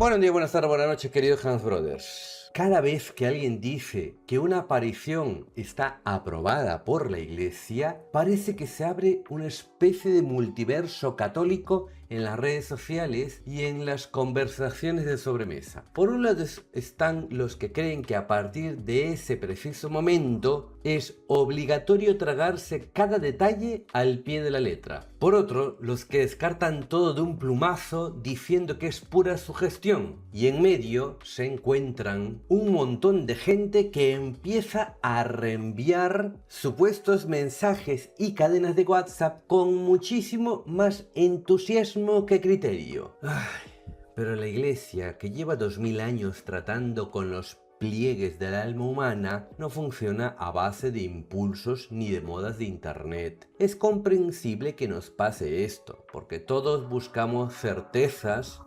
Buenos días, buenas tardes, buenas noches, queridos Hans Brothers. Cada vez que alguien dice que una aparición está aprobada por la Iglesia, parece que se abre una especie de multiverso católico en las redes sociales y en las conversaciones de sobremesa. Por un lado están los que creen que a partir de ese preciso momento es obligatorio tragarse cada detalle al pie de la letra. Por otro, los que descartan todo de un plumazo diciendo que es pura sugestión. Y en medio se encuentran un montón de gente que empieza a reenviar supuestos mensajes y cadenas de WhatsApp con muchísimo más entusiasmo que criterio. Pero la Iglesia, que lleva 2000 años tratando con los pliegues del alma humana, no funciona a base de impulsos ni de modas de internet. Es comprensible que nos pase esto, porque todos buscamos certezas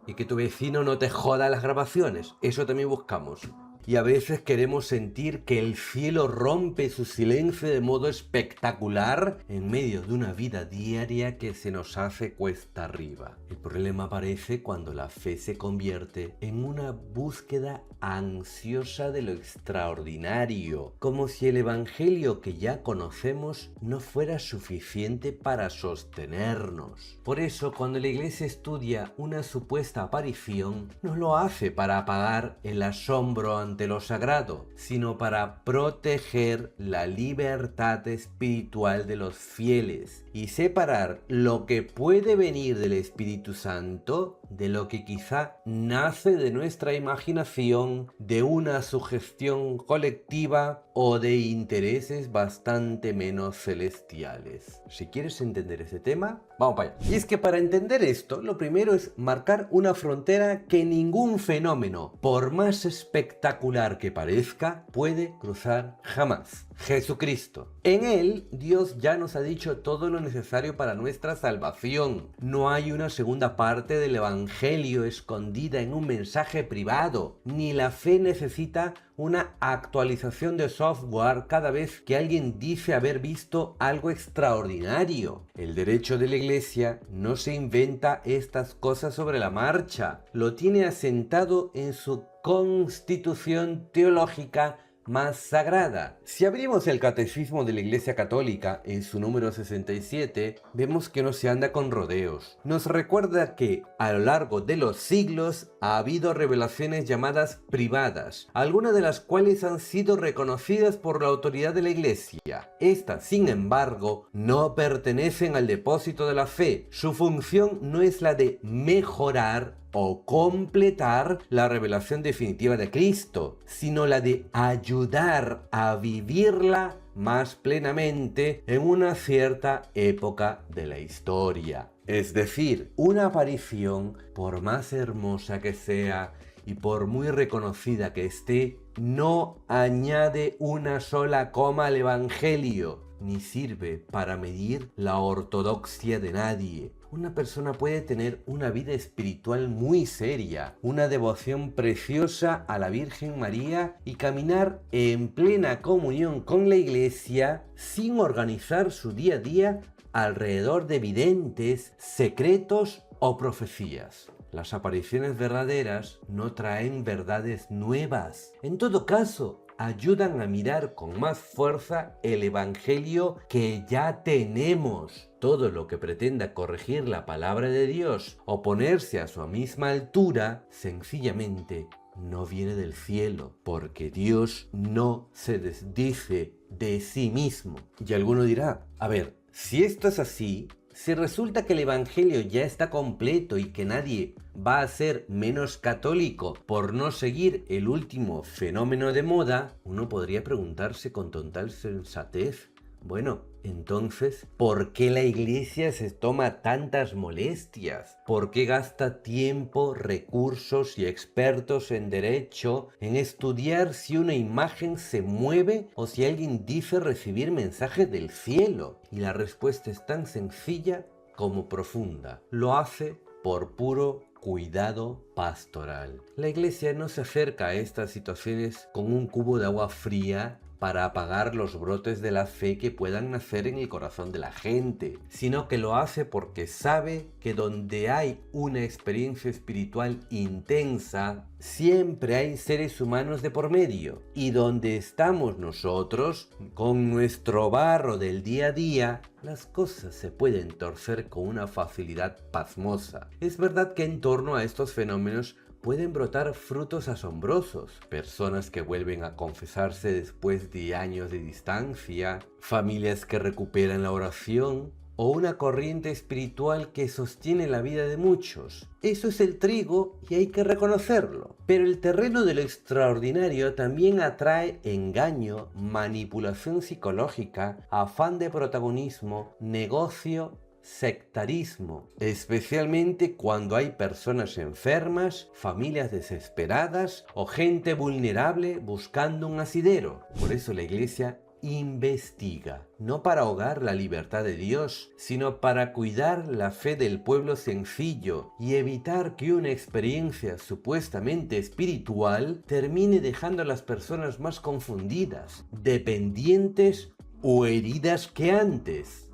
y que tu vecino no te joda las grabaciones. Eso también buscamos. Y a veces queremos sentir que el cielo rompe su silencio de modo espectacular en medio de una vida diaria que se nos hace cuesta arriba. El problema aparece cuando la fe se convierte en una búsqueda ansiosa de lo extraordinario, como si el evangelio que ya conocemos no fuera suficiente para sostenernos. Por eso, cuando la Iglesia estudia una supuesta aparición, no lo hace para apagar el asombro ante lo sagrado, sino para proteger la libertad espiritual de los fieles y separar lo que puede venir del Espíritu Santo de lo que quizá nace de nuestra imaginación, de una sugestión colectiva o de intereses bastante menos celestiales. Si quieres entender ese tema, vamos para allá. Y es que para entender esto, lo primero es marcar una frontera que ningún fenómeno, por más espectacular que parezca, puede cruzar jamás. Jesucristo. En él, Dios ya nos ha dicho todo lo necesario para nuestra salvación. No hay una segunda parte del Evangelio escondida en un mensaje privado, ni la fe necesita una actualización de software cada vez que alguien dice haber visto algo extraordinario. El derecho de la Iglesia no se inventa estas cosas sobre la marcha, lo tiene asentado en su constitución teológica más sagrada. Si abrimos el Catecismo de la Iglesia Católica en su número 67, vemos que no se anda con rodeos. Nos recuerda que a lo largo de los siglos ha habido revelaciones llamadas privadas, algunas de las cuales han sido reconocidas por la autoridad de la Iglesia. Estas, sin embargo, no pertenecen al depósito de la fe. Su función no es la de mejorar o completar la revelación definitiva de Cristo, sino la de ayudar a vivirla más plenamente en una cierta época de la historia. Es decir, una aparición, por más hermosa que sea y por muy reconocida que esté, no añade una sola coma al Evangelio, ni sirve para medir la ortodoxia de nadie. Una persona puede tener una vida espiritual muy seria, una devoción preciosa a la Virgen María y caminar en plena comunión con la Iglesia sin organizar su día a día alrededor de videntes, secretos o profecías. Las apariciones verdaderas no traen verdades nuevas. En todo caso, ayudan a mirar con más fuerza el Evangelio que ya tenemos. Todo lo que pretenda corregir la palabra de Dios o ponerse a su misma altura, sencillamente no viene del cielo, porque Dios no se desdice de sí mismo. Y alguno dirá, a ver, si esto es así, si resulta que el Evangelio ya está completo y que nadie va a ser menos católico por no seguir el último fenómeno de moda, uno podría preguntarse con total sensatez, bueno, entonces, ¿por qué la Iglesia se toma tantas molestias? ¿Por qué gasta tiempo, recursos y expertos en derecho en estudiar si una imagen se mueve o si alguien dice recibir mensajes del cielo? Y la respuesta es tan sencilla como profunda. Lo hace por puro cuidado pastoral. La Iglesia no se acerca a estas situaciones con un cubo de agua fría para apagar los brotes de la fe que puedan nacer en el corazón de la gente, sino que lo hace porque sabe que donde hay una experiencia espiritual intensa, siempre hay seres humanos de por medio, y donde estamos nosotros, con nuestro barro del día a día, las cosas se pueden torcer con una facilidad pasmosa. Es verdad que en torno a estos fenómenos pueden brotar frutos asombrosos, personas que vuelven a confesarse después de años de distancia, familias que recuperan la oración, o una corriente espiritual que sostiene la vida de muchos. Eso es el trigo y hay que reconocerlo. Pero el terreno de lo extraordinario también atrae engaño, manipulación psicológica, afán de protagonismo, negocio, sectarismo, especialmente cuando hay personas enfermas, familias desesperadas o gente vulnerable buscando un asidero. Por eso la Iglesia investiga, no para ahogar la libertad de Dios, sino para cuidar la fe del pueblo sencillo y evitar que una experiencia supuestamente espiritual termine dejando a las personas más confundidas, dependientes o heridas que antes.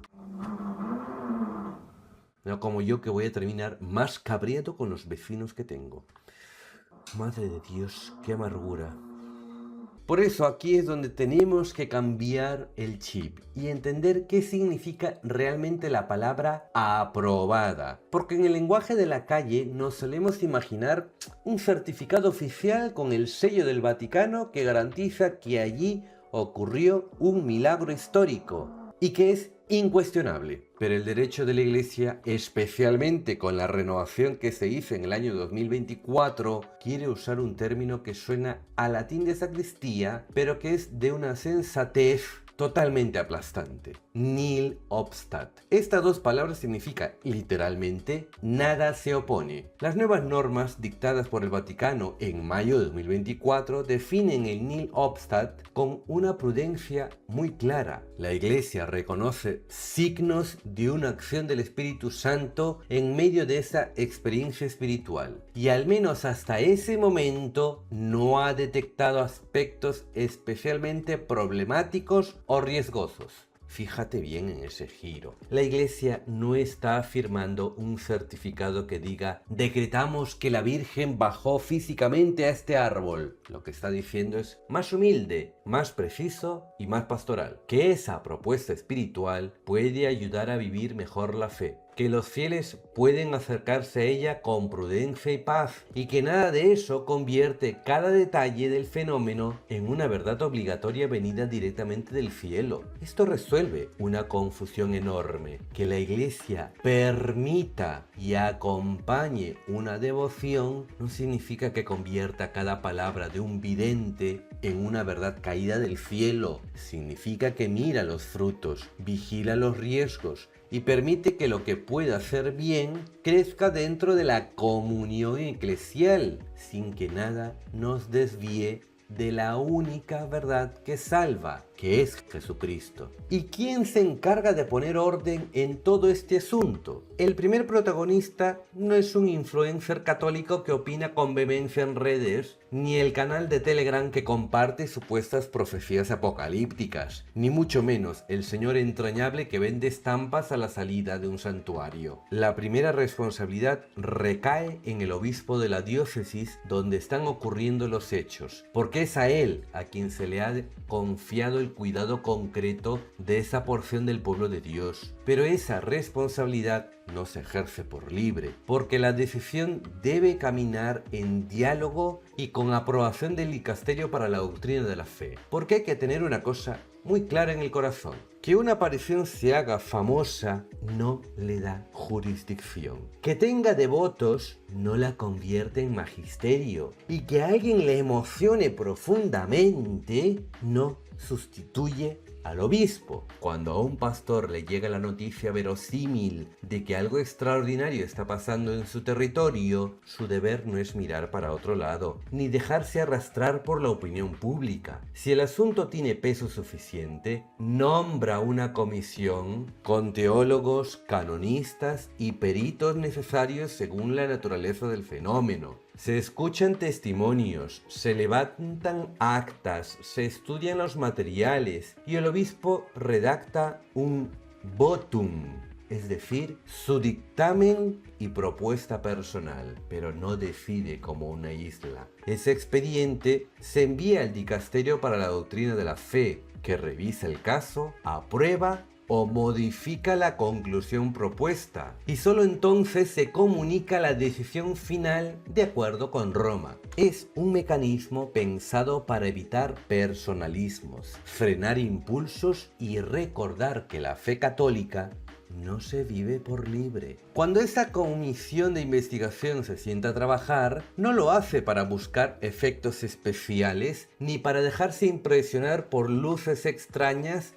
No como yo, que voy a terminar más cabreado con los vecinos que tengo. Madre de Dios, qué amargura. Por eso aquí es donde tenemos que cambiar el chip y entender qué significa realmente la palabra aprobada. Porque en el lenguaje de la calle nos solemos imaginar un certificado oficial con el sello del Vaticano que garantiza que allí ocurrió un milagro histórico y que es incuestionable. Pero el derecho de la Iglesia, especialmente con la renovación que se hizo en el año 2024, quiere usar un término que suena a latín de sacristía, pero que es de una sensatez totalmente aplastante. Nil obstat. Estas dos palabras significan literalmente nada se opone. Las nuevas normas dictadas por el Vaticano en mayo de 2024 definen el nil obstat con una prudencia muy clara. La Iglesia reconoce signos de una acción del Espíritu Santo en medio de esa experiencia espiritual, y al menos hasta ese momento no ha detectado aspectos especialmente problemáticos o riesgosos. Fíjate bien en ese giro. La Iglesia no está afirmando un certificado que diga decretamos que la Virgen bajó físicamente a este árbol. Lo que está diciendo es más humilde, más preciso y más pastoral. Que esa propuesta espiritual puede ayudar a vivir mejor la fe, que los fieles pueden acercarse a ella con prudencia y paz, y que nada de eso convierte cada detalle del fenómeno en una verdad obligatoria venida directamente del cielo. Esto resuelve una confusión enorme. Que la Iglesia permita y acompañe una devoción no significa que convierta cada palabra de un vidente en una verdad caída del cielo. Significa que mira los frutos, vigila los riesgos y permite que lo que pueda hacer bien crezca dentro de la comunión eclesial, sin que nada nos desvíe de la única verdad que salva, que es Jesucristo. ¿Y quién se encarga de poner orden en todo este asunto? El primer protagonista no es un influencer católico que opina con vehemencia en redes, ni el canal de Telegram que comparte supuestas profecías apocalípticas, ni mucho menos el señor entrañable que vende estampas a la salida de un santuario. La primera responsabilidad recae en el obispo de la diócesis donde están ocurriendo los hechos, porque es a él a quien se le ha confiado el cuidado concreto de esa porción del pueblo de Dios. Pero esa responsabilidad no se ejerce por libre, porque la decisión debe caminar en diálogo y con aprobación del dicasterio para la doctrina de la fe. Porque hay que tener una cosa muy clara en el corazón: que una aparición se haga famosa no le da jurisdicción. Que tenga devotos no la convierte en magisterio. Y que a alguien le emocione profundamente no sustituye al obispo. Cuando a un pastor le llega la noticia verosímil de que algo extraordinario está pasando en su territorio, su deber no es mirar para otro lado, ni dejarse arrastrar por la opinión pública. Si el asunto tiene peso suficiente, nombra una comisión con teólogos, canonistas y peritos necesarios según la naturaleza del fenómeno. Se escuchan testimonios, se levantan actas, se estudian los materiales y el obispo redacta un votum, es decir, su dictamen y propuesta personal, pero no decide como una isla. Ese expediente se envía al dicasterio para la doctrina de la fe, que revisa el caso, aprueba o modifica la conclusión propuesta, y solo entonces se comunica la decisión final de acuerdo con Roma. Es un mecanismo pensado para evitar personalismos, frenar impulsos y recordar que la fe católica no se vive por libre. Cuando esta comisión de investigación se sienta a trabajar, no lo hace para buscar efectos especiales ni para dejarse impresionar por luces extrañas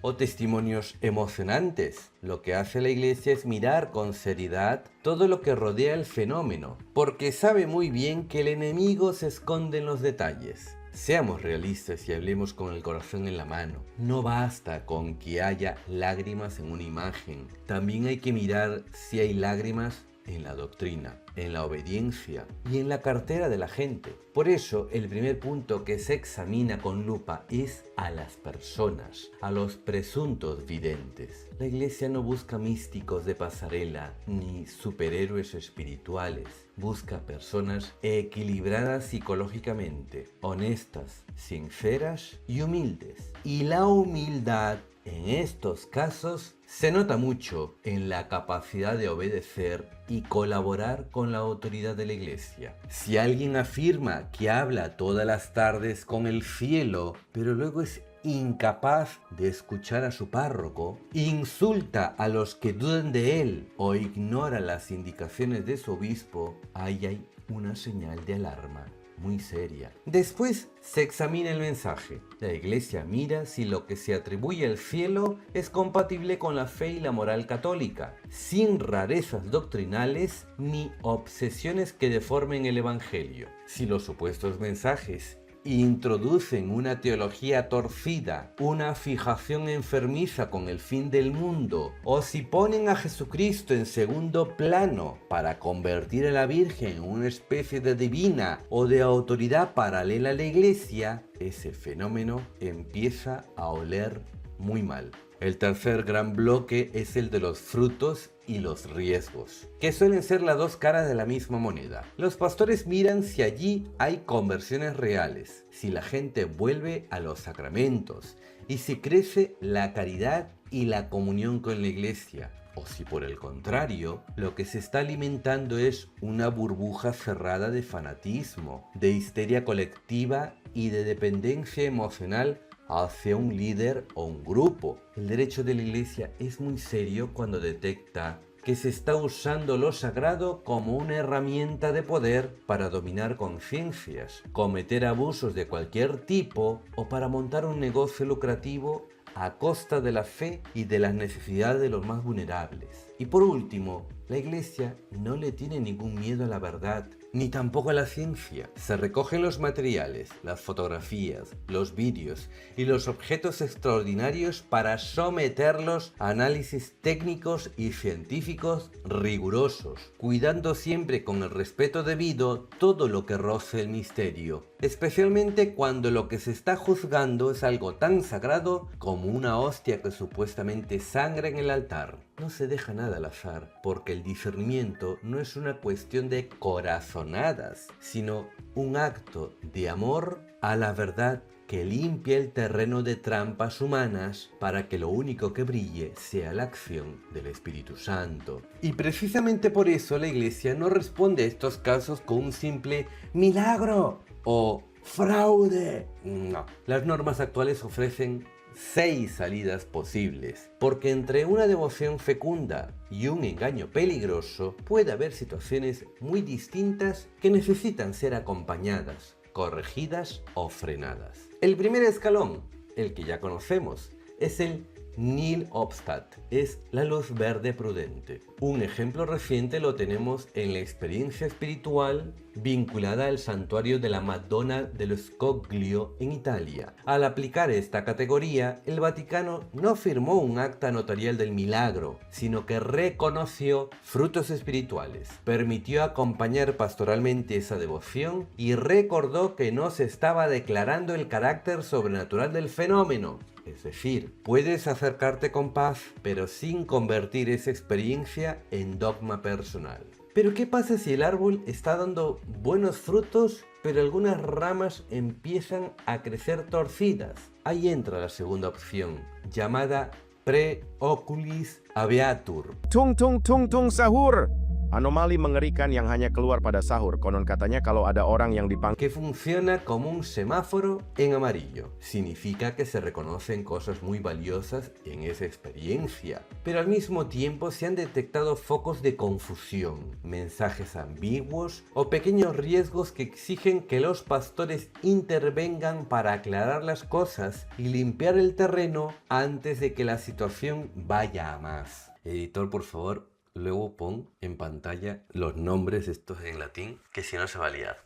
o testimonios emocionantes. Lo que hace la Iglesia es mirar con seriedad todo lo que rodea el fenómeno, porque sabe muy bien que el enemigo se esconde en los detalles. Seamos realistas y hablemos con el corazón en la mano. No basta con que haya lágrimas en una imagen. También hay que mirar si hay lágrimas en la doctrina, en la obediencia y en la cartera de la gente. Por eso, el primer punto que se examina con lupa es a las personas, a los presuntos videntes. La Iglesia no busca místicos de pasarela ni superhéroes espirituales. Busca personas equilibradas psicológicamente, honestas, sinceras y humildes. Y la humildad en estos casos se nota mucho en la capacidad de obedecer y colaborar con la autoridad de la Iglesia. Si alguien afirma que habla todas las tardes con el cielo, pero luego es incapaz de escuchar a su párroco, insulta a los que dudan de él o ignora las indicaciones de su obispo, ahí hay una señal de alarma muy seria. Después se examina el mensaje. La Iglesia mira si lo que se atribuye al cielo es compatible con la fe y la moral católica, sin rarezas doctrinales ni obsesiones que deformen el Evangelio. Si los supuestos mensajes introducen una teología torcida, una fijación enfermiza con el fin del mundo, o si ponen a Jesucristo en segundo plano para convertir a la Virgen en una especie de divina o de autoridad paralela a la Iglesia, ese fenómeno empieza a oler muy mal. El tercer gran bloque es el de los frutos y los riesgos, que suelen ser las dos caras de la misma moneda. Los pastores miran si allí hay conversiones reales, si la gente vuelve a los sacramentos y si crece la caridad y la comunión con la Iglesia, o si por el contrario, lo que se está alimentando es una burbuja cerrada de fanatismo, de histeria colectiva y de dependencia emocional hacia un líder o un grupo. El derecho de la Iglesia es muy serio cuando detecta que se está usando lo sagrado como una herramienta de poder para dominar conciencias, cometer abusos de cualquier tipo o para montar un negocio lucrativo a costa de la fe y de las necesidades de los más vulnerables. Y por último, la Iglesia no le tiene ningún miedo a la verdad, ni tampoco a la ciencia. Se recogen los materiales, las fotografías, los vídeos y los objetos extraordinarios para someterlos a análisis técnicos y científicos rigurosos, cuidando siempre con el respeto debido todo lo que roce el misterio, especialmente cuando lo que se está juzgando es algo tan sagrado como una hostia que supuestamente sangra en el altar. No se deja nada al azar, porque el discernimiento no es una cuestión de corazonadas, sino un acto de amor a la verdad que limpia el terreno de trampas humanas para que lo único que brille sea la acción del Espíritu Santo. Y precisamente por eso la Iglesia no responde a estos casos con un simple milagro o ¡fraude! No, las normas actuales ofrecen 6 salidas posibles, porque entre una devoción fecunda y un engaño peligroso puede haber situaciones muy distintas que necesitan ser acompañadas, corregidas o frenadas. El primer escalón, el que ya conocemos, es el Nil Obstat, es la luz verde prudente. Un ejemplo reciente lo tenemos en la experiencia espiritual vinculada al santuario de la Madonna dello Scoglio en Italia. Al aplicar esta categoría, el Vaticano no firmó un acta notarial del milagro, sino que reconoció frutos espirituales, permitió acompañar pastoralmente esa devoción y recordó que no se estaba declarando el carácter sobrenatural del fenómeno. Es decir, puedes acercarte con paz, pero sin convertir esa experiencia en dogma personal. Pero ¿qué pasa si el árbol está dando buenos frutos, pero algunas ramas empiezan a crecer torcidas? Ahí entra la segunda opción, llamada Preoculis Abeatur. Tung tung tung tung sahur. Anomali mengerikan yang hanya keluar pada sahur. Konon katanya kalau ada orang yang dipanggil, Que funciona como un semáforo en amarillo. Significa que se reconocen cosas muy valiosas en esa experiencia, pero al mismo tiempo se han detectado focos de confusión, mensajes ambiguos o pequeños riesgos que exigen que los pastores intervengan para aclarar las cosas y limpiar el terreno antes de que la situación vaya a más. Editor, por favor, luego pon en pantalla los nombres estos en latín, que si no se va a liar,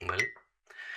¿vale?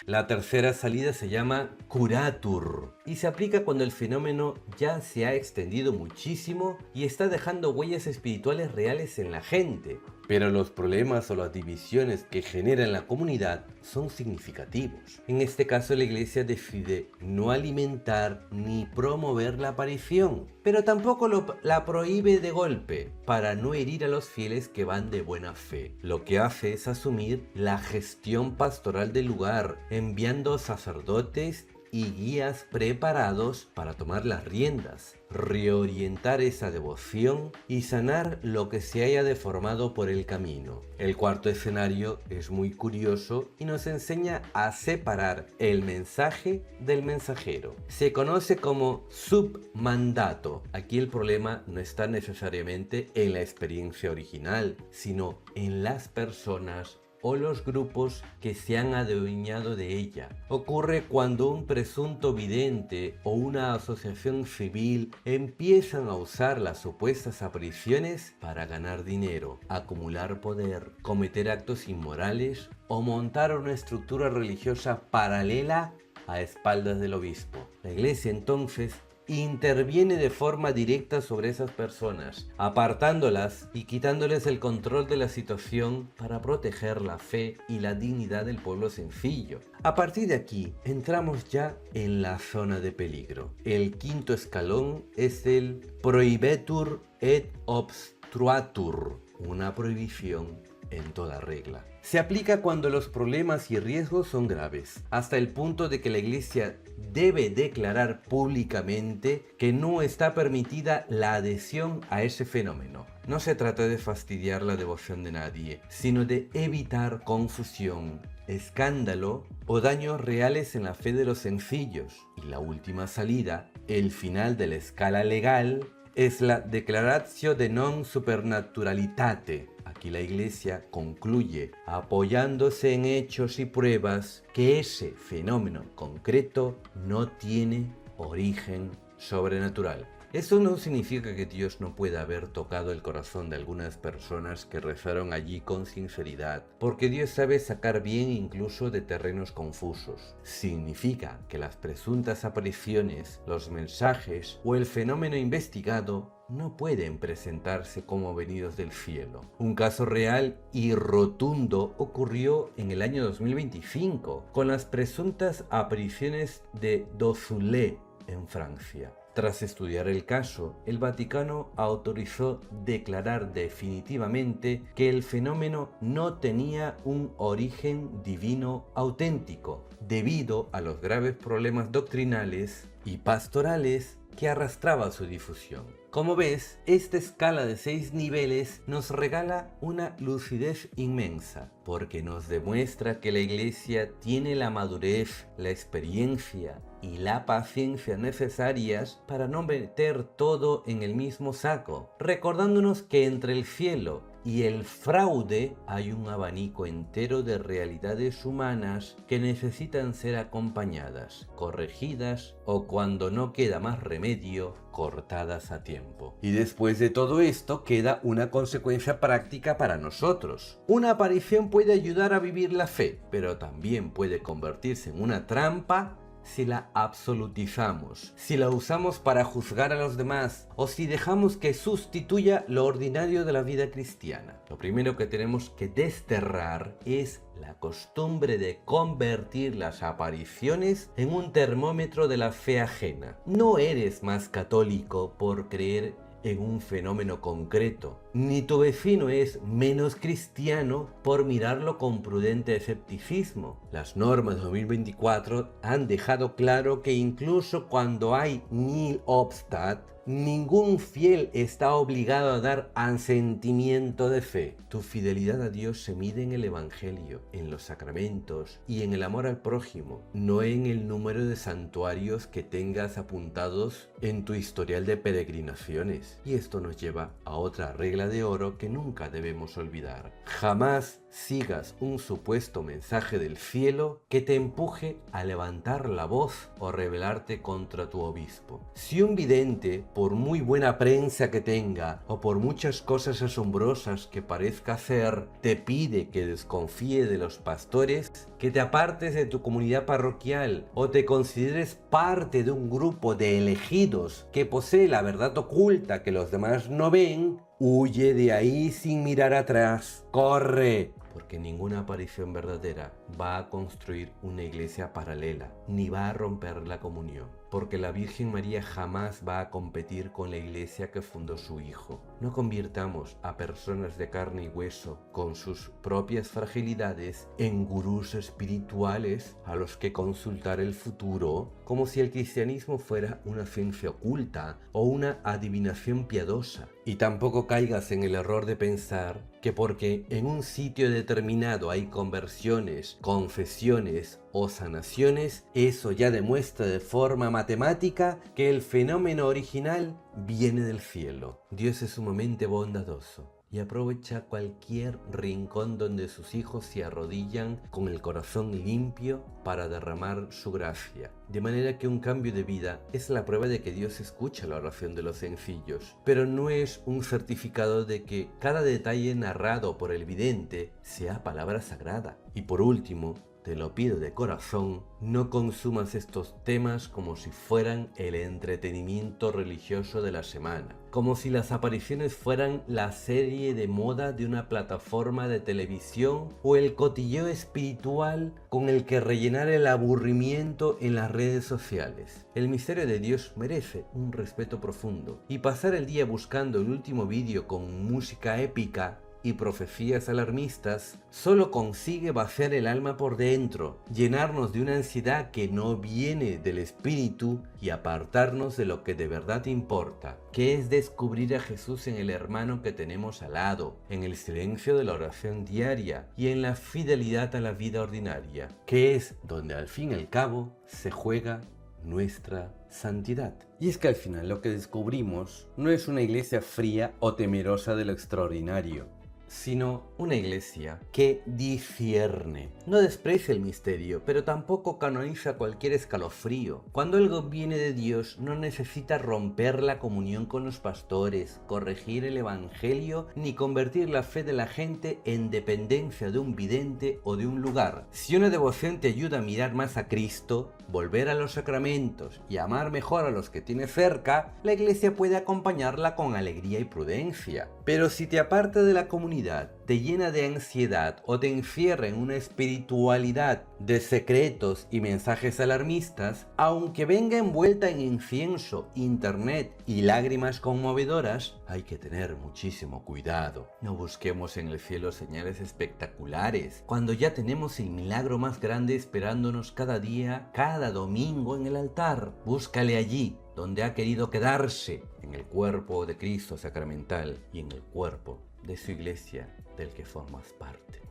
La tercera salida se llama Curatur y se aplica cuando el fenómeno ya se ha extendido muchísimo y está dejando huellas espirituales reales en la gente, pero los problemas o las divisiones que genera en la comunidad son significativos. En este caso, la iglesia decide no alimentar ni promover la aparición, pero tampoco la prohíbe de golpe para no herir a los fieles que van de buena fe. Lo que hace es asumir la gestión pastoral del lugar, enviando sacerdotes y guías preparados para tomar las riendas, reorientar esa devoción y sanar lo que se haya deformado por el camino. El cuarto escenario es muy curioso y nos enseña a separar el mensaje del mensajero. Se conoce como submandato. Aquí el problema no está necesariamente en la experiencia original, sino en las personas o los grupos que se han adueñado de ella. Ocurre cuando un presunto vidente o una asociación civil empiezan a usar las supuestas apariciones para ganar dinero, acumular poder, cometer actos inmorales o montar una estructura religiosa paralela a espaldas del obispo. La iglesia entonces interviene de forma directa sobre esas personas, apartándolas y quitándoles el control de la situación para proteger la fe y la dignidad del pueblo sencillo. A partir de aquí, entramos ya en la zona de peligro. El quinto escalón es el prohibetur et obstruatur, una prohibición en toda regla. Se aplica cuando los problemas y riesgos son graves, hasta el punto de que la iglesia debe declarar públicamente que no está permitida la adhesión a ese fenómeno. No se trata de fastidiar la devoción de nadie, sino de evitar confusión, escándalo o daños reales en la fe de los sencillos. Y la última salida, el final de la escala legal, es la Declaratio de non supernaturalitate. Aquí la iglesia concluye, apoyándose en hechos y pruebas, que ese fenómeno concreto no tiene origen sobrenatural. Eso no significa que Dios no pueda haber tocado el corazón de algunas personas que rezaron allí con sinceridad, porque Dios sabe sacar bien incluso de terrenos confusos. Significa que las presuntas apariciones, los mensajes o el fenómeno investigado no pueden presentarse como venidos del cielo. Un caso real y rotundo ocurrió en el año 2025 con las presuntas apariciones de Dozulé en Francia. Tras estudiar el caso, el Vaticano autorizó declarar definitivamente que el fenómeno no tenía un origen divino auténtico, debido a los graves problemas doctrinales y pastorales que arrastraba su difusión. Como ves, esta escala de 6 niveles nos regala una lucidez inmensa, porque nos demuestra que la Iglesia tiene la madurez, la experiencia y la paciencia necesarias para no meter todo en el mismo saco, recordándonos que entre el cielo y el fraude hay un abanico entero de realidades humanas que necesitan ser acompañadas, corregidas o, cuando no queda más remedio, cortadas a tiempo. Y después de todo esto queda una consecuencia práctica para nosotros. Una aparición puede ayudar a vivir la fe, pero también puede convertirse en una trampa si la absolutizamos, si la usamos para juzgar a los demás o si dejamos que sustituya lo ordinario de la vida cristiana. Lo primero que tenemos que desterrar es la costumbre de convertir las apariciones en un termómetro de la fe ajena. No eres más católico por creer en un fenómeno concreto, ni tu vecino es menos cristiano por mirarlo con prudente escepticismo. Las normas de 2024 han dejado claro que incluso cuando hay nihil obstat, ningún fiel está obligado a dar asentimiento de fe. Tu fidelidad a Dios se mide en el Evangelio, en los sacramentos y en el amor al prójimo, no en el número de santuarios que tengas apuntados en tu historial de peregrinaciones. Y esto nos lleva a otra regla de oro que nunca debemos olvidar. Jamás sigas un supuesto mensaje del cielo que te empuje a levantar la voz o rebelarte contra tu obispo. Si un vidente, por muy buena prensa que tenga o por muchas cosas asombrosas que parezca hacer, te pide que desconfíe de los pastores, que te apartes de tu comunidad parroquial o te consideres parte de un grupo de elegidos que posee la verdad oculta que los demás no ven, huye de ahí sin mirar atrás. ¡Corre! Porque ninguna aparición verdadera va a construir una iglesia paralela, ni va a romper la comunión. Porque la Virgen María jamás va a competir con la iglesia que fundó su Hijo. No convirtamos a personas de carne y hueso, con sus propias fragilidades, en gurús espirituales a los que consultar el futuro, como si el cristianismo fuera una ciencia oculta o una adivinación piadosa. Y tampoco caigas en el error de pensar que porque en un sitio determinado hay conversiones, confesiones o sanaciones, eso ya demuestra de forma matemática que el fenómeno original viene del cielo. Dios es sumamente bondadoso y aprovecha cualquier rincón donde sus hijos se arrodillan con el corazón limpio para derramar su gracia. De manera que un cambio de vida es la prueba de que Dios escucha la oración de los sencillos, pero no es un certificado de que cada detalle narrado por el vidente sea palabra sagrada. Y por último, te lo pido de corazón, no consumas estos temas como si fueran el entretenimiento religioso de la semana, como si las apariciones fueran la serie de moda de una plataforma de televisión o el cotilleo espiritual con el que rellenar el aburrimiento en las redes sociales. El misterio de Dios merece un respeto profundo, y pasar el día buscando el último vídeo con música épica y profecías alarmistas solo consigue vaciar el alma por dentro, llenarnos de una ansiedad que no viene del espíritu y apartarnos de lo que de verdad importa, que es descubrir a Jesús en el hermano que tenemos al lado, en el silencio de la oración diaria y en la fidelidad a la vida ordinaria, que es donde al fin y al cabo se juega nuestra santidad. Y es que al final lo que descubrimos no es una iglesia fría o temerosa de lo extraordinario, sino una iglesia que discierne. No desprecia el misterio, pero tampoco canoniza cualquier escalofrío. Cuando algo viene de Dios, no necesita romper la comunión con los pastores, corregir el evangelio, ni convertir la fe de la gente en dependencia de un vidente o de un lugar. Si una devoción te ayuda a mirar más a Cristo, volver a los sacramentos y amar mejor a los que tienes cerca, la iglesia puede acompañarla con alegría y prudencia. Pero si te aparta de la comunidad, te llena de ansiedad o te encierra en una espiritualidad de secretos y mensajes alarmistas, aunque venga envuelta en incienso, internet y lágrimas conmovedoras, hay que tener muchísimo cuidado. No busquemos en el cielo señales espectaculares, cuando ya tenemos el milagro más grande esperándonos cada día, cada domingo en el altar. Búscale allí, donde ha querido quedarse, en en el cuerpo de Cristo sacramental y en el cuerpo de su iglesia del que formas parte.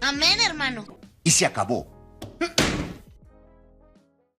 Amén, hermano. Y se acabó.